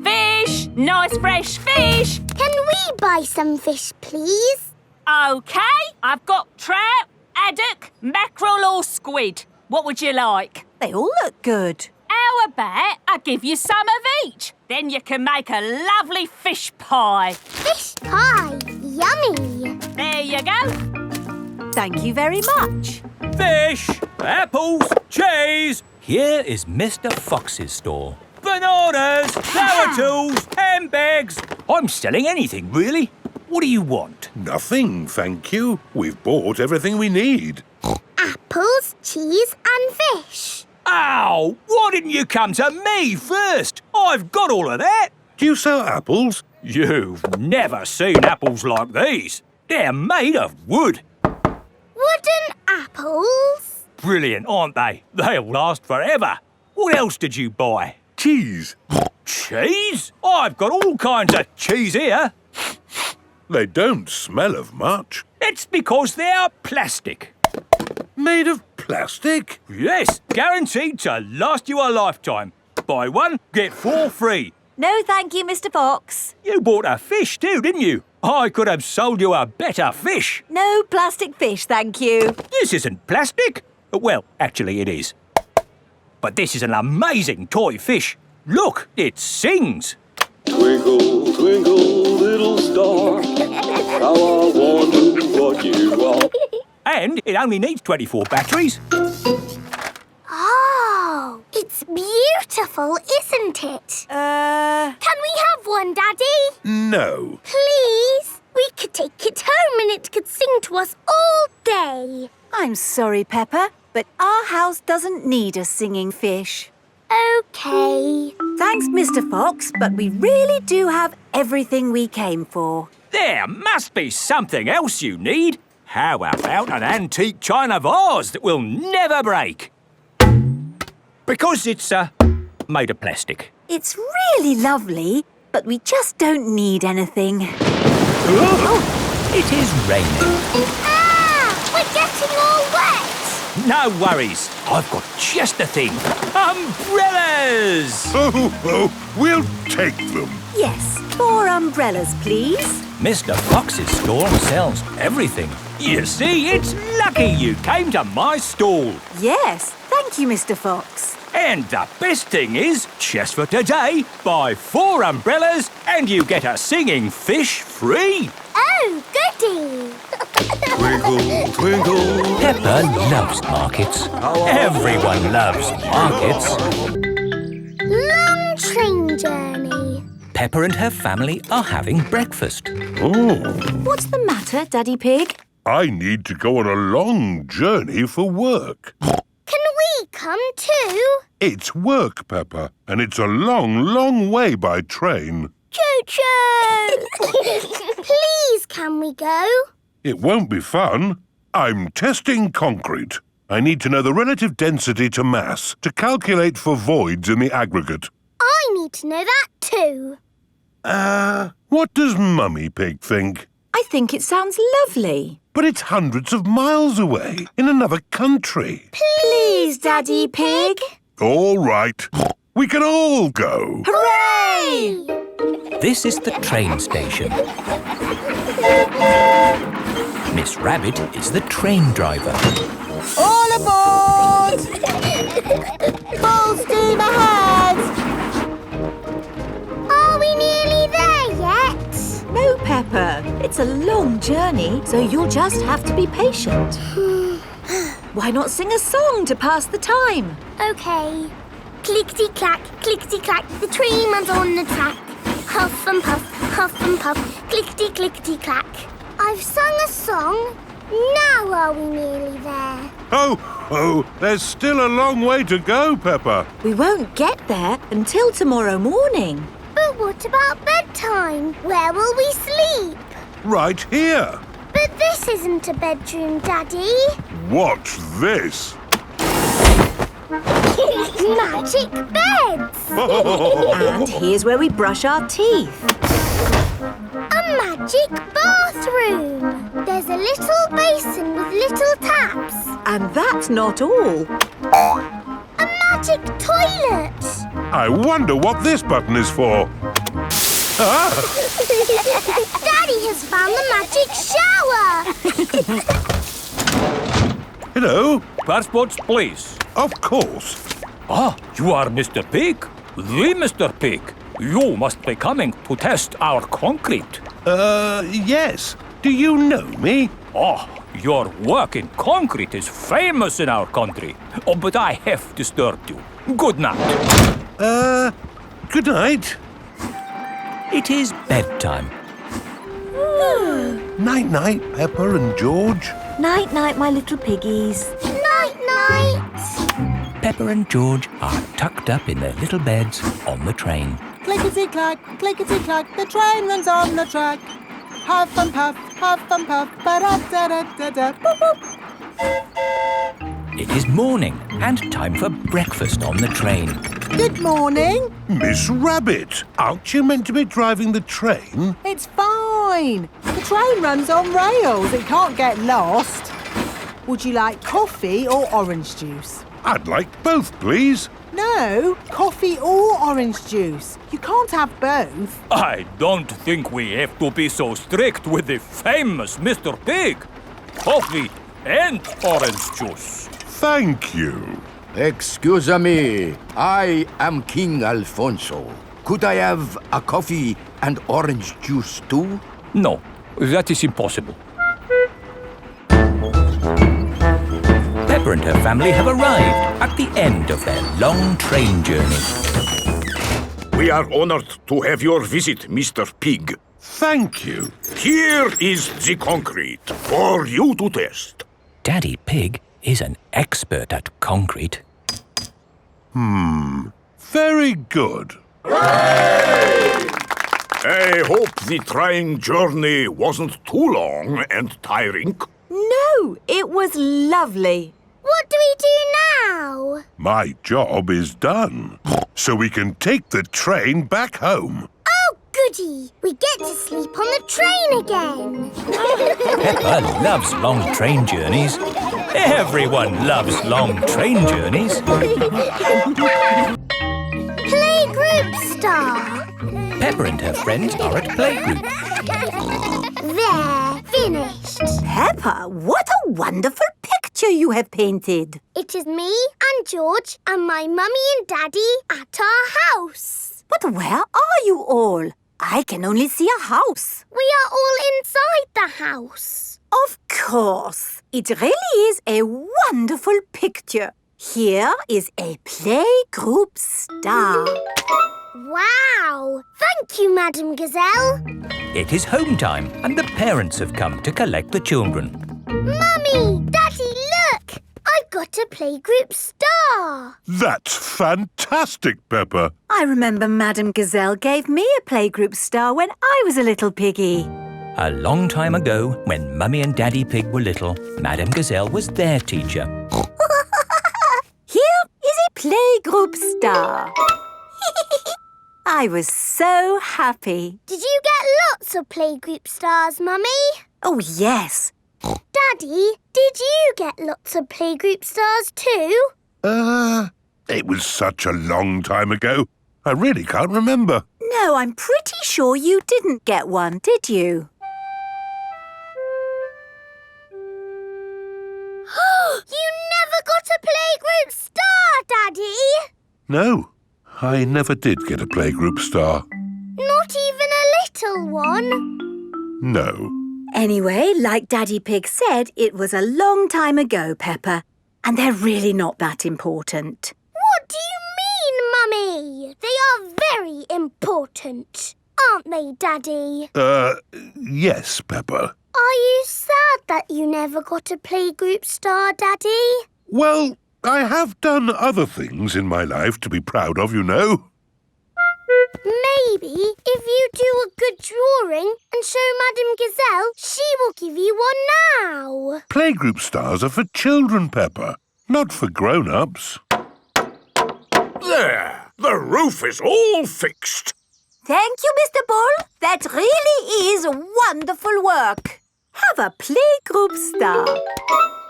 Fish! Nice fresh fish!
Can we buy some fish, please?
OK, I've got trout, haddock, mackerel or squid. What would you like? They all look good. How about I give you some of each? Then you can make a lovely fish pie.
Fish pie. Yummy.
There you go. Thank you very much.
Fish, apples, cheese. Here is Mr. Fox's store. Bananas, flower tools, handbags. I'm selling anything, really. What do you want?
Nothing, thank you. We've bought everything we need.
Apples, cheese and fish.
Ow! Why didn't you come to me first? I've got all of that.
Do you sell apples?
You've never seen apples like these. They're made of wood.
Wooden apples?
Brilliant, aren't they? They'll last forever. What else did you buy?
Cheese.
Cheese? I've got all kinds of cheese here.
They don't smell of much.
It's because they're plastic.
Made of plastic?
Yes, guaranteed to last you a lifetime. Buy one, get 4 free.
No, thank you, Mr. Fox.
You bought a fish too, didn't you? I could have sold you a better fish.
No plastic fish, thank you.
This isn't plastic. Well, actually it is. But this is an amazing toy fish. Look, it sings.
Twinkle, twinkle, little star, how I wonder what you are.
And it only needs 24 batteries.
Oh, it's beautiful, isn't it? Can we have one, Daddy?
No.
Please? We could take it home and it could sing to us all day.
I'm sorry, Peppa, but our house doesn't need a singing fish.
OK.
Thanks, Mr. Fox, but we really do have everything we came for.
There must be something else you need. How about an antique china vase that will never break? Because it's made of plastic.
It's really lovely, but we just don't need anything.
It is raining.
Ah! We're getting all wet!
No worries. I've got just the thing. Umbrellas!
Oh, we'll take them.
Yes, 4 umbrellas, please.
Mr. Fox's store sells everything. You see, it's lucky you came to my stall.
Yes, thank you, Mr. Fox.
And the best thing is, just for today, buy 4 umbrellas and you get a singing fish free.
Oh, goody!
Twinkle, twinkle.
Peppa loves markets. Everyone loves markets.
Long train journey.
Peppa and her family are having breakfast.
Oh,
What's the matter, Daddy Pig?
I need to go on a long journey for work.
Can we come too?
It's work, Peppa, and it's a long, long way by train.
Choo-choo! Please, can we go?
It won't be fun. I'm testing concrete. I need to know the relative density to mass to calculate for voids in the aggregate.
I need to know that too.
What does Mummy Pig think?
I think it sounds lovely.
But it's hundreds of miles away, in another country.
Please, Daddy Pig.
All right. We can all go.
Hooray!
This is the train station. Miss Rabbit is the train driver.
All aboard! Full steam ahead!
Are we nearly there yet?
No, Peppa. It's a long journey, so you'll just have to be patient. Why not sing a song to pass the time?
OK. Clickety-clack, clickety-clack, the train runs on the track. Huff and puff, clickety-clickety-clack. I've sung a song. Now are we nearly there?
Oh, there's still a long way to go, Peppa.
We won't get there until tomorrow morning.
But what about bedtime? Where will we sleep?
Right here.
But this isn't a bedroom, Daddy.
Watch this.
Magic beds!
And here's where we brush our teeth.
A magic bathroom! There's a little basin with little taps.
And that's not all.
A magic toilet!
I wonder what this button is for. Ah!
Daddy has found the magic shower!
Hello.
Passports, please.
Of course.
Ah, you are Mr. Pig? The Mr. Pig. You must be coming to test our concrete.
Yes. Do you know me?
Oh, your work in concrete is famous in our country. Oh, but I have disturbed you. Good night.
Good night.
It is bedtime.
Night-night, Peppa and George.
Night-night, my little piggies.
Night-night!
Peppa and George are tucked up in their little beds on the train.
Clickety-clack, clickety-clack, the train runs on the track. Huff and puff, ba-da-da-da-da, boop-boop.
It is morning and time for breakfast on the train.
Good morning.
Miss Rabbit, aren't you meant to be driving the train?
It's fine. The train runs on rails. It can't get lost. Would you like coffee or orange juice?
I'd like both, please.
No, coffee or orange juice. You can't have both.
I don't think we have to be so strict with the famous Mr. Pig. Coffee and orange juice.
Thank you.
Excuse me, I am King Alfonso. Could I have a coffee and orange juice too?
No, that is impossible.
Peppa and her family have arrived at the end of their long train journey.
We are honored to have your visit, Mr. Pig.
Thank you.
Here is the concrete for you to test.
Daddy Pig is an expert at concrete.
Very good.
I hope the train journey wasn't too long and tiring.
No, it was lovely.
What do we do now?
My job is done. So we can take the train back home.
Oh, goody! We get to sleep on the train again.
Peppa loves long train journeys. Everyone loves long train journeys.
Playgroup star.
Peppa and her friends are at playgroup.
There, finished.
Peppa, what a wonderful picture you have painted.
It is me and George and my mummy and daddy at our house.
But where are you all? I can only see a house.
We are all inside the house.
Of course. It really is a wonderful picture. Here is a playgroup star.
Wow! Thank you, Madam Gazelle.
It is home time and the parents have come to collect the children.
Mummy! Daddy, look! I've got a playgroup star.
That's fantastic, Peppa.
I remember Madam Gazelle gave me a playgroup star when I was a little piggy.
A long time ago, when Mummy and Daddy Pig were little, Madam Gazelle was their teacher.
Here is a playgroup star. I was so happy.
Did you get lots of playgroup stars, Mummy?
Oh, yes.
Daddy, did you get lots of playgroup stars too?
It was such a long time ago. I really can't remember.
No, I'm pretty sure you didn't get one, did you?
You never got a playgroup star, Daddy!
No, I never did get a playgroup star.
Not even a little one?
No.
Anyway, like Daddy Pig said, it was a long time ago, Peppa, and they're really not that important.
What do you mean, Mummy? They are very important, aren't they, Daddy?
Yes, Peppa.
Are you sad that you never got a playgroup star, Daddy?
Well, I have done other things in my life to be proud of, you know.
Maybe if you do a good drawing and show Madame Gazelle, she will give you one now.
Playgroup stars are for children, Peppa, not for grown-ups.
There! The roof is all fixed.
Thank you, Mr. Bull. That really is wonderful work. Have a playgroup star.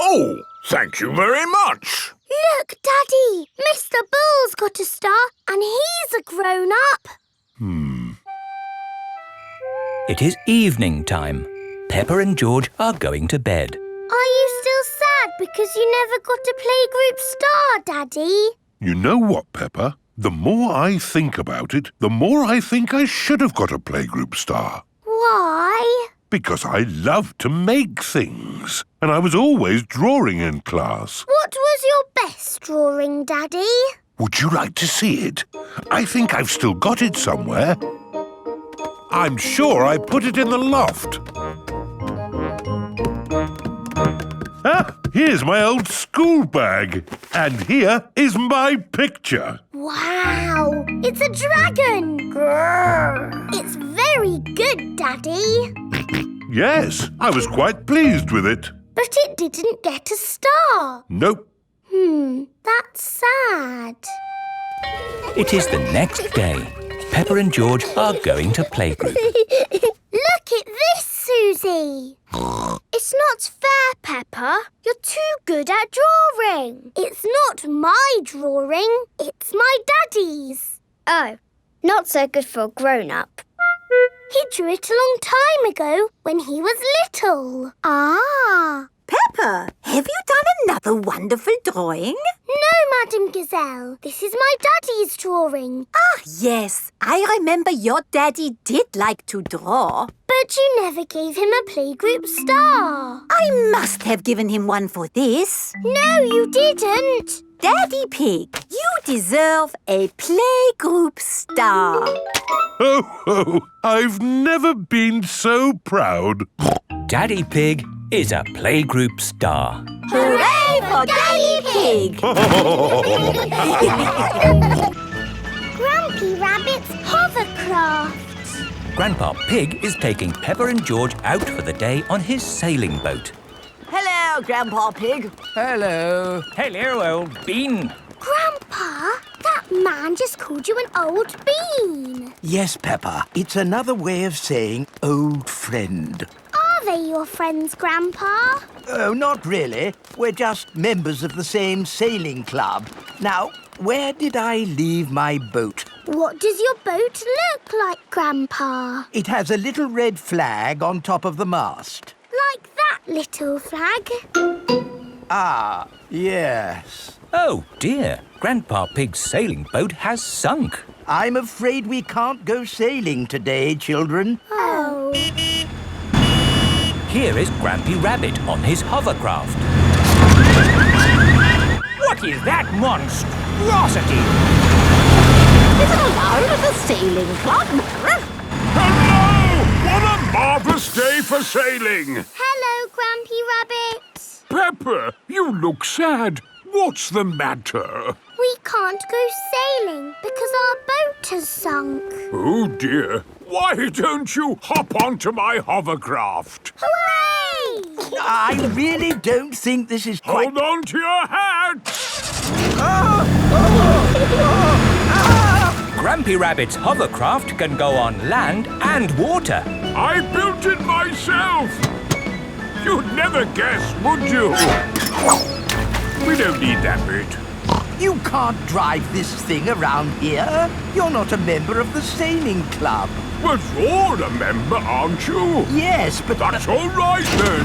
Oh, thank you very much.
Look, Daddy, Mr. Bull's got a star and he's a grown-up.
It is evening time. Peppa and George are going to bed.
Are you still sad because you never got a playgroup star, Daddy?
You know what, Peppa? The more I think about it, the more I think I should have got a playgroup star.
Why?
Because I love to make things, and I was always drawing in class.
What was your best drawing, Daddy?
Would you like to see it? I think I've still got it somewhere. I'm sure I put it in the loft. Ah, here's my old school bag. And here is my picture.
Wow, it's a dragon. Grrr. It's very good, Daddy.
Yes, I was quite pleased with it.
But it didn't get a star.
Nope.
That's sad.
It is the next day. Peppa and George are going to playgroup.
Look at this, Susie. It's not fair, Peppa. You're too good at drawing. It's not my drawing. It's my Daddy's. Oh, not so good for a grown-up. He drew it a long time ago when he was little. Ah.
Peppa, have you done another wonderful drawing?
No, Madame Gazelle. This is my Daddy's drawing.
Ah, yes. I remember your Daddy did like to draw.
But you never gave him a playgroup star.
I must have given him one for this.
No, you didn't.
Daddy Pig, you deserve a playgroup star.
Oh, I've never been so proud.
Daddy Pig is a playgroup star.
Hooray for Daddy Pig!
Grumpy Rabbit's hovercraft.
Grandpa Pig is taking Peppa and George out for the day on his sailing boat.
Hello, Grandpa Pig. Hello.
Hello, old bean.
Grandpa, that man just called you an old bean.
Yes, Peppa. It's another way of saying old friend.
Are they your friends, Grandpa?
Oh, not really. We're just members of the same sailing club. Now, where did I leave my boat?
What does your boat look like, Grandpa?
It has a little red flag on top of the mast.
Like that little flag?
Ah, yes.
Oh, dear. Grandpa Pig's sailing boat has sunk.
I'm afraid we can't go sailing today, children.
Oh.
Here is Grampy Rabbit on his hovercraft.
What is that monstrosity?
Is it allowed at the sailing club?
Hello! What a marvellous day for sailing!
Hello, Grampy Rabbit.
Peppa, you look sad. What's the matter?
We can't go sailing because our boat has sunk.
Oh, dear. Why don't you hop onto my hovercraft?
Hooray!
I really don't think this is quite...
Hold on to your hat!
Grampy Rabbit's hovercraft can go on land and water.
I built it myself! You'd never guess, would you? We don't need that bit.
You can't drive this thing around here. You're not a member of the sailing club.
But you're a member, aren't you?
Yes, but...
That's all right, then.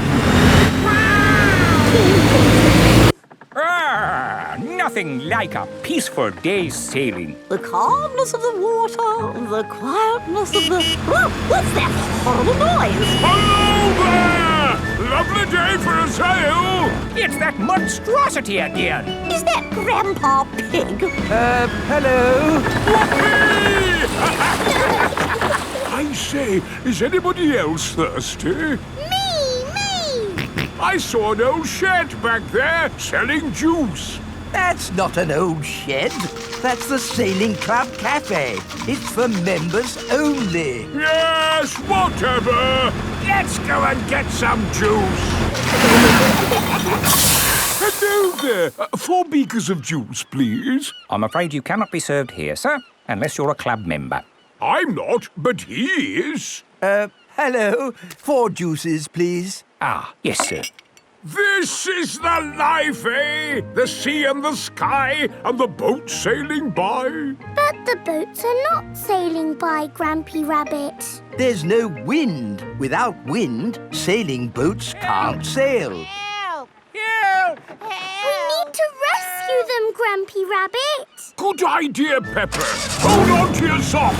Nothing like a peaceful day's sailing.
The calmness of the water, the quietness of the... Oh, what's that horrible noise?
Hello there! Lovely day for a sail!
It's that monstrosity again.
Is that Grandpa Pig?
Hello?
I say, is anybody else thirsty? I saw an old shed back there selling juice.
That's not an old shed. That's the Sailing Club Cafe. It's for members only.
Yes, whatever. Let's go and get some juice. Hello there. 4 beakers of juice, please.
I'm afraid you cannot be served here, sir, unless you're a club member.
I'm not, but he is.
Hello. 4 juices, please.
Ah, yes, sir.
This is the life, eh? The sea and the sky and the boat sailing by.
But the boats are not sailing by, Grampy Rabbit.
There's no wind. Without wind, sailing boats can't sail.
Help! Help! We need to rescue them, Grampy Rabbit.
Good idea, Pepper. Hold on to your socks.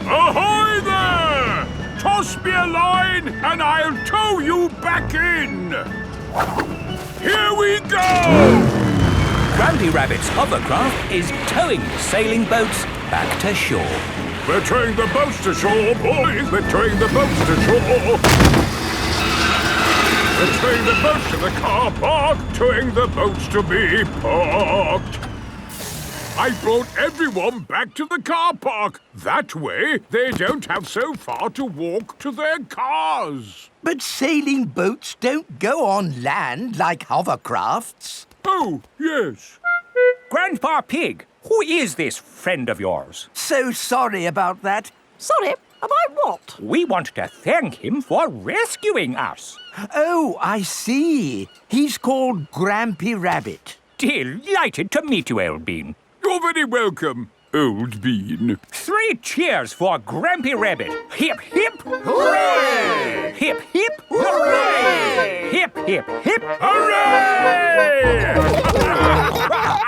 Ahoy there! Toss me a line and I'll tow you back in. Here we go!
Grampy Rabbit's hovercraft is towing the sailing boats back to shore.
We're towing the boats to shore, boys. We're towing the boats to shore. We're towing the boats to the car park, towing the boats to be parked. I brought everyone back to the car park. That way, they don't have so far to walk to their cars.
But sailing boats don't go on land like hovercrafts.
Oh, yes.
Grandpa Pig, who is this friend of yours?
So sorry about that.
Sorry, about what?
We want to thank him for rescuing us.
Oh, I see. He's called Grampy Rabbit.
Delighted to meet you, Old Bean.
You're very welcome, Old Bean.
3 cheers for Grampy Rabbit. Hip, hip, hooray! Hip, hip, hooray! Hip, hip, hip,
hooray!